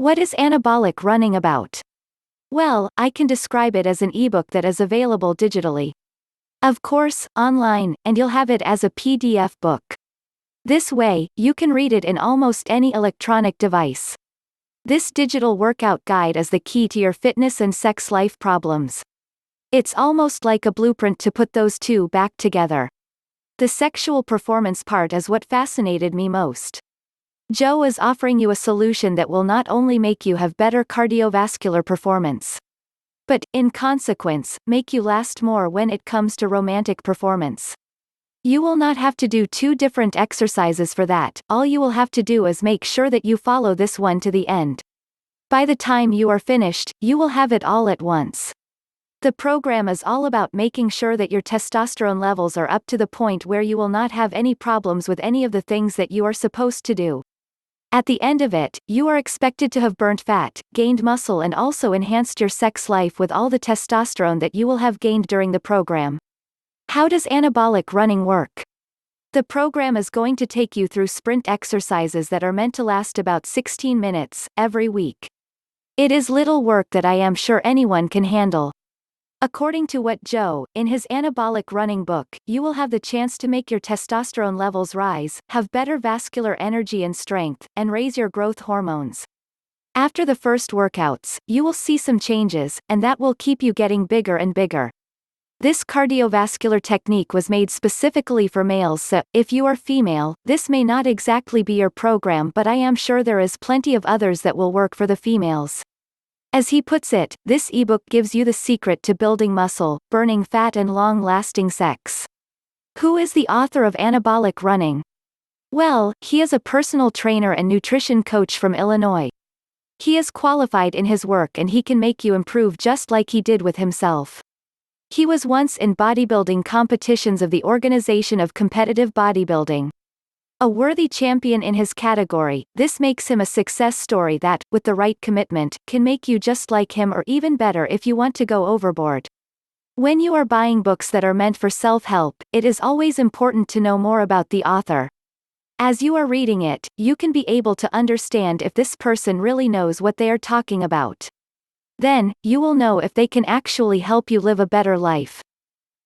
What is anabolic running about? Well, I can describe it as an ebook that is available digitally. Of course, online, and you'll have it as a PDF book. This way, you can read it in almost any electronic device. This digital workout guide is the key to your fitness and sex life problems. It's almost like a blueprint to put those two back together. The sexual performance part is what fascinated me most. Joe is offering you a solution that will not only make you have better cardiovascular performance, but, in consequence, make you last more when it comes to romantic performance. You will not have to do two different exercises for that, all you will have to do is make sure that you follow this one to the end. By the time you are finished, you will have it all at once. The program is all about making sure that your testosterone levels are up to the point where you will not have any problems with any of the things that you are supposed to do. At the end of it, you are expected to have burnt fat, gained muscle and also enhanced your sex life with all the testosterone that you will have gained during the program. How does anabolic running work? The program is going to take you through sprint exercises that are meant to last about 16 minutes, every week. It is little work that I am sure anyone can handle. According to what Joe, in his anabolic running book, you will have the chance to make your testosterone levels rise, have better vascular energy and strength, and raise your growth hormones. After the first workouts, you will see some changes, and that will keep you getting bigger and bigger. This cardiovascular technique was made specifically for males, so, if you are female, this may not exactly be your program, but I am sure there is plenty of others that will work for the females. As he puts it, this ebook gives you the secret to building muscle, burning fat and long-lasting sex. Who is the author of Anabolic Running? Well, he is a personal trainer and nutrition coach from Illinois. He is qualified in his work and he can make you improve just like he did with himself. He was once in bodybuilding competitions of the Organization of Competitive Bodybuilding. A worthy champion in his category, this makes him a success story that, with the right commitment, can make you just like him or even better if you want to go overboard. When you are buying books that are meant for self-help, it is always important to know more about the author. As you are reading it, you can be able to understand if this person really knows what they are talking about. Then, you will know if they can actually help you live a better life.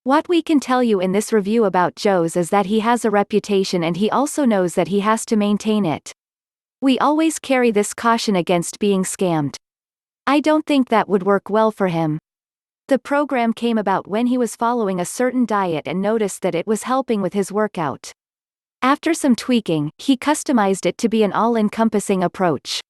What we can tell you in this review about Joe's is that he has a reputation and he also knows that he has to maintain it. We always carry this caution against being scammed. I don't think that would work well for him. The program came about when he was following a certain diet and noticed that it was helping with his workout. After some tweaking, he customized it to be an all-encompassing approach.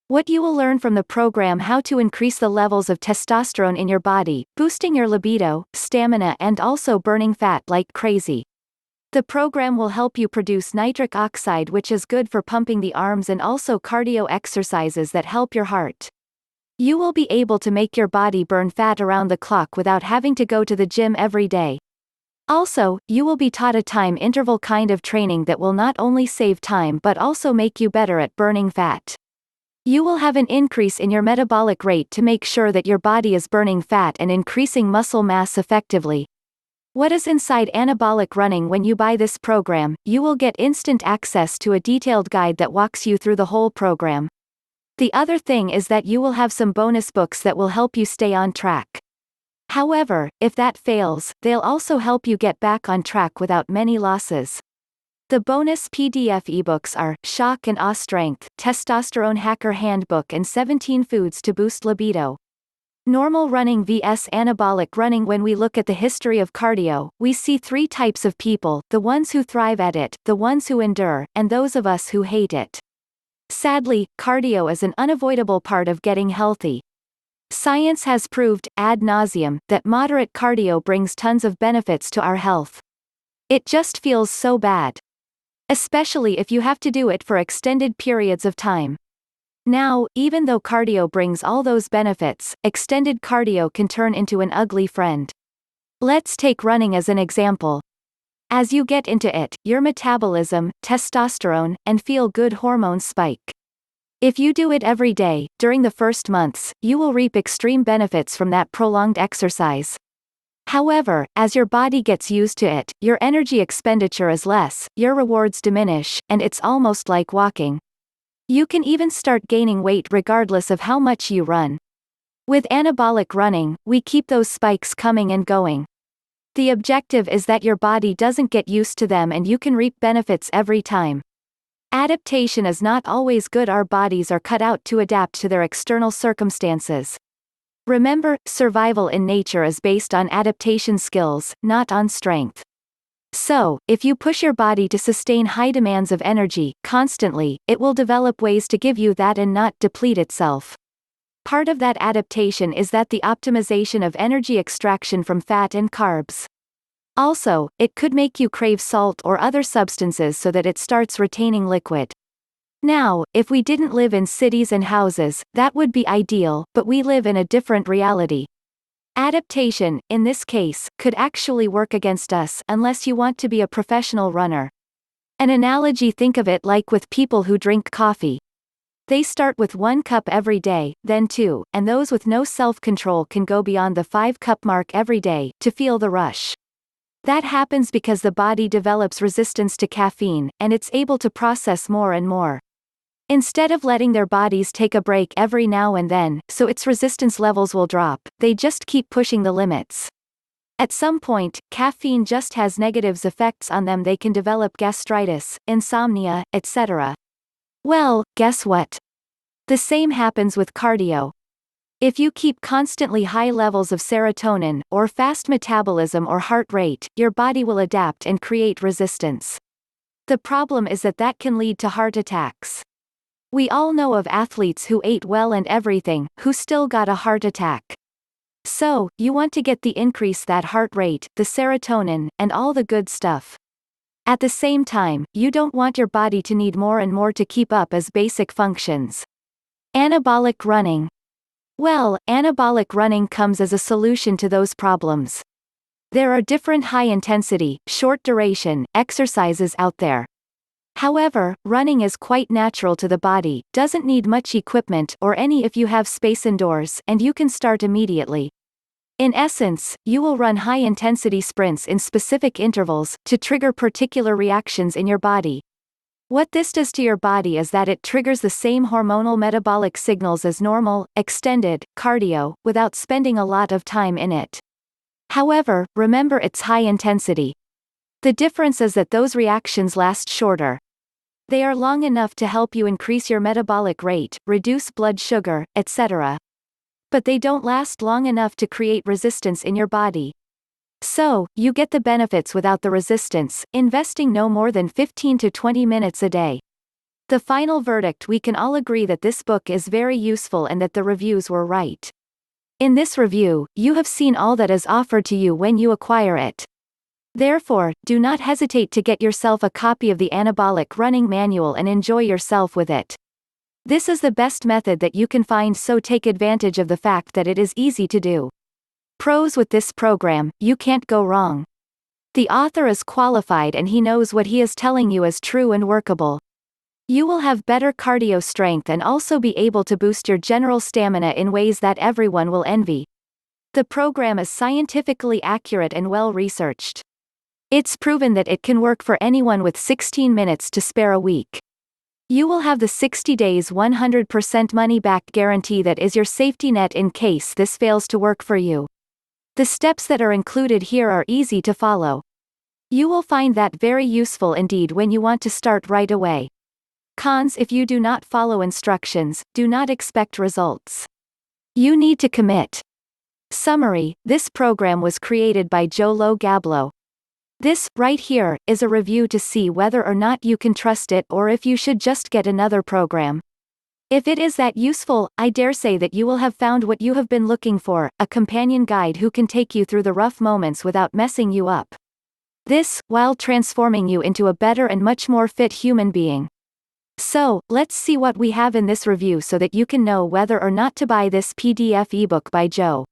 What you will learn from the program: how to increase the levels of testosterone in your body, boosting your libido, stamina and also burning fat like crazy. The program will help you produce nitric oxide, which is good for pumping the arms, and also cardio exercises that help your heart. You will be able to make your body burn fat around the clock without having to go to the gym every day. Also, you will be taught a time interval kind of training that will not only save time but also make you better at burning fat. You will have an increase in your metabolic rate to make sure that your body is burning fat and increasing muscle mass effectively. What is inside Anabolic Running? When you buy this program, you will get instant access to a detailed guide that walks you through the whole program. The other thing is that you will have some bonus books that will help you stay on track. However, if that fails, they'll also help you get back on track without many losses. The bonus PDF ebooks are Shock and Awe Strength, Testosterone Hacker Handbook and 17 Foods to Boost Libido. Normal running vs anabolic running. When we look at the history of cardio, we see three types of people: the ones who thrive at it, the ones who endure, and those of us who hate it. Sadly, cardio is an unavoidable part of getting healthy. Science has proved, ad nauseum, that moderate cardio brings tons of benefits to our health. It just feels so bad. Especially if you have to do it for extended periods of time. Now, even though cardio brings all those benefits, extended cardio can turn into an ugly friend. Let's take running as an example. As you get into it, your metabolism, testosterone, and feel-good hormones spike. If you do it every day, during the first months, you will reap extreme benefits from that prolonged exercise. However, as your body gets used to it, your energy expenditure is less, your rewards diminish, and it's almost like walking. You can even start gaining weight regardless of how much you run. With anabolic running, we keep those spikes coming and going. The objective is that your body doesn't get used to them and you can reap benefits every time. Adaptation is not always good. Our bodies are cut out to adapt to their external circumstances. Remember, survival in nature is based on adaptation skills, not on strength. So, if you push your body to sustain high demands of energy, constantly, it will develop ways to give you that and not deplete itself. Part of that adaptation is that the optimization of energy extraction from fat and carbs. Also, it could make you crave salt or other substances so that it starts retaining liquid. Now, if we didn't live in cities and houses, that would be ideal, but we live in a different reality. Adaptation, in this case, could actually work against us unless you want to be a professional runner. An analogy: think of it like with people who drink coffee. They start with 1 cup every day, then 2, and those with no self-control can go beyond the 5-cup mark every day, to feel the rush. That happens because the body develops resistance to caffeine, and it's able to process more and more. Instead of letting their bodies take a break every now and then, so its resistance levels will drop, they just keep pushing the limits. At some point, caffeine just has negative effects on them. They can develop gastritis, insomnia, etc. Well, guess what? The same happens with cardio. If you keep constantly high levels of serotonin, or fast metabolism or heart rate, your body will adapt and create resistance. The problem is that can lead to heart attacks. We all know of athletes who ate well and everything, who still got a heart attack. So, you want to get the increase that heart rate, the serotonin, and all the good stuff. At the same time, you don't want your body to need more and more to keep up as basic functions. Anabolic running. Well, anabolic running comes as a solution to those problems. There are different high-intensity, short-duration exercises out there. However, running is quite natural to the body, doesn't need much equipment or any if you have space indoors, and you can start immediately. In essence, you will run high-intensity sprints in specific intervals, to trigger particular reactions in your body. What this does to your body is that it triggers the same hormonal metabolic signals as normal, extended, cardio, without spending a lot of time in it. However, remember, it's high intensity. The difference is that those reactions last shorter. They are long enough to help you increase your metabolic rate, reduce blood sugar, etc. But they don't last long enough to create resistance in your body. So, you get the benefits without the resistance, investing no more than 15 to 20 minutes a day. The final verdict: we can all agree that this book is very useful and that the reviews were right. In this review, you have seen all that is offered to you when you acquire it. Therefore, do not hesitate to get yourself a copy of the Anabolic Running Manual and enjoy yourself with it. This is the best method that you can find, so take advantage of the fact that it is easy to do. Pros: with this program, you can't go wrong. The author is qualified and he knows what he is telling you is true and workable. You will have better cardio strength and also be able to boost your general stamina in ways that everyone will envy. The program is scientifically accurate and well researched. It's proven that it can work for anyone with 16 minutes to spare a week. You will have the 60 days 100% money-back guarantee that is your safety net in case this fails to work for you. The steps that are included here are easy to follow. You will find that very useful indeed when you want to start right away. Cons: if you do not follow instructions, do not expect results. You need to commit. Summary: this program was created by Joe Gablo. This, right here, is a review to see whether or not you can trust it or if you should just get another program. If it is that useful, I dare say that you will have found what you have been looking for, a companion guide who can take you through the rough moments without messing you up. This, while transforming you into a better and much more fit human being. So, let's see what we have in this review so that you can know whether or not to buy this PDF ebook by Joe.